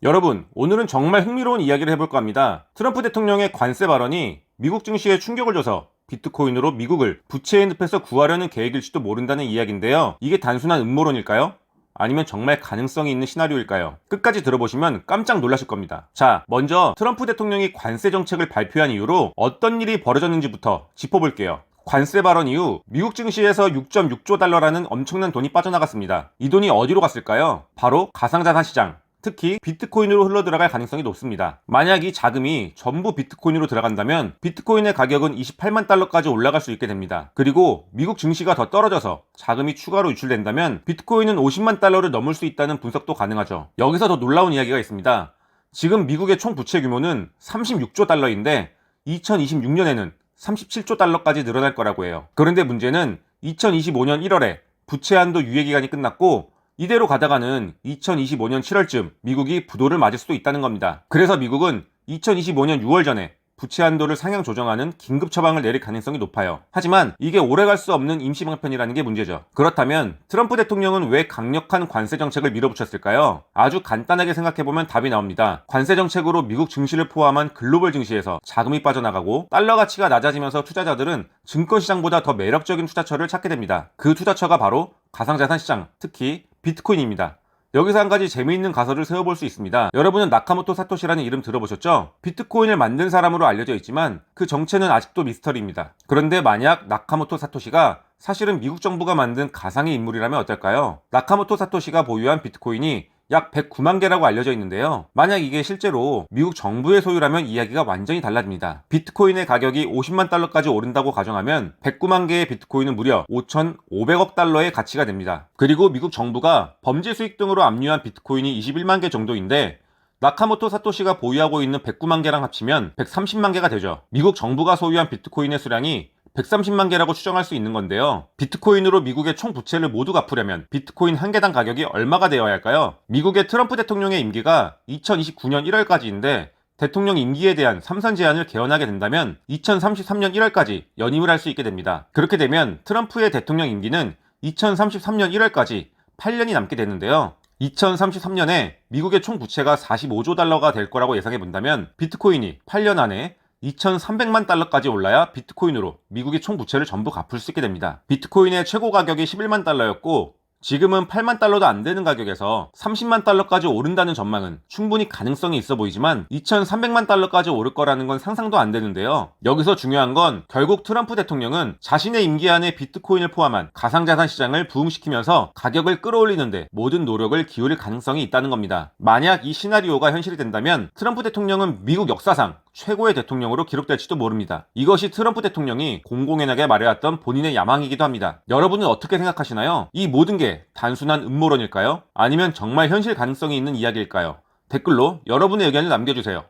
여러분, 오늘은 정말 흥미로운 이야기를 해볼까 합니다. 트럼프 대통령의 관세 발언이 미국 증시에 충격을 줘서 비트코인으로 미국을 부채의 늪에서 구하려는 계획일지도 모른다는 이야기인데요. 이게 단순한 음모론일까요? 아니면 정말 가능성이 있는 시나리오일까요? 끝까지 들어보시면 깜짝 놀라실 겁니다. 자, 먼저 트럼프 대통령이 관세 정책을 발표한 이후로 어떤 일이 벌어졌는지부터 짚어볼게요. 관세 발언 이후 미국 증시에서 6.6조 달러라는 엄청난 돈이 빠져나갔습니다. 이 돈이 어디로 갔을까요? 바로 가상자산 시장, 특히 비트코인으로 흘러들어갈 가능성이 높습니다. 만약 이 자금이 전부 비트코인으로 들어간다면 비트코인의 가격은 28만 달러까지 올라갈 수 있게 됩니다. 그리고 미국 증시가 더 떨어져서 자금이 추가로 유출된다면 비트코인은 50만 달러를 넘을 수 있다는 분석도 가능하죠. 여기서 더 놀라운 이야기가 있습니다. 지금 미국의 총 부채 규모는 36조 달러인데 2026년에는 37조 달러까지 늘어날 거라고 해요. 그런데 문제는 2025년 1월에 부채 한도 유예 기간이 끝났고 이대로 가다가는 2025년 7월쯤 미국이 부도를 맞을 수도 있다는 겁니다. 그래서 미국은 2025년 6월 전에 부채 한도를 상향 조정하는 긴급 처방을 내릴 가능성이 높아요. 하지만 이게 오래갈 수 없는 임시 방편이라는 게 문제죠. 그렇다면 트럼프 대통령은 왜 강력한 관세 정책을 밀어붙였을까요? 아주 간단하게 생각해보면 답이 나옵니다. 관세 정책으로 미국 증시를 포함한 글로벌 증시에서 자금이 빠져나가고 달러 가치가 낮아지면서 투자자들은 증권시장보다 더 매력적인 투자처를 찾게 됩니다. 그 투자처가 바로 가상자산 시장, 특히 비트코인입니다. 여기서 한 가지 재미있는 가설을 세워볼 수 있습니다. 여러분은 나카모토 사토시라는 이름 들어보셨죠? 비트코인을 만든 사람으로 알려져 있지만 그 정체는 아직도 미스터리입니다. 그런데 만약 나카모토 사토시가 사실은 미국 정부가 만든 가상의 인물이라면 어떨까요? 나카모토 사토시가 보유한 비트코인이 약 109만 개라고 알려져 있는데요. 만약 이게 실제로 미국 정부의 소유라면 이야기가 완전히 달라집니다. 비트코인의 가격이 50만 달러까지 오른다고 가정하면 109만 개의 비트코인은 무려 5,500억 달러의 가치가 됩니다. 그리고 미국 정부가 범죄 수익 등으로 압류한 비트코인이 21만 개 정도인데 나카모토 사토시가 보유하고 있는 109만 개랑 합치면 130만 개가 되죠. 미국 정부가 소유한 비트코인의 수량이 130만 개라고 추정할 수 있는 건데요. 비트코인으로 미국의 총 부채를 모두 갚으려면 비트코인 한 개당 가격이 얼마가 되어야 할까요? 미국의 트럼프 대통령의 임기가 2029년 1월까지인데 대통령 임기에 대한 3선 제한을 개헌하게 된다면 2033년 1월까지 연임을 할 수 있게 됩니다. 그렇게 되면 트럼프의 대통령 임기는 2033년 1월까지 8년이 남게 되는데요. 2033년에 미국의 총 부채가 45조 달러가 될 거라고 예상해 본다면 비트코인이 8년 안에 2,300만 달러까지 올라야 비트코인으로 미국의 총 부채를 전부 갚을 수 있게 됩니다. 비트코인의 최고 가격이 11만 달러였고 지금은 8만 달러도 안 되는 가격에서 30만 달러까지 오른다는 전망은 충분히 가능성이 있어 보이지만 2,300만 달러까지 오를 거라는 건 상상도 안 되는데요. 여기서 중요한 건 결국 트럼프 대통령은 자신의 임기 안에 비트코인을 포함한 가상자산 시장을 부흥시키면서 가격을 끌어올리는데 모든 노력을 기울일 가능성이 있다는 겁니다. 만약 이 시나리오가 현실이 된다면 트럼프 대통령은 미국 역사상 최고의 대통령으로 기록될지도 모릅니다. 이것이 트럼프 대통령이 공공연하게 말해왔던 본인의 야망이기도 합니다. 여러분은 어떻게 생각하시나요? 이 모든 게 단순한 음모론일까요? 아니면 정말 현실 가능성이 있는 이야기일까요? 댓글로 여러분의 의견을 남겨주세요.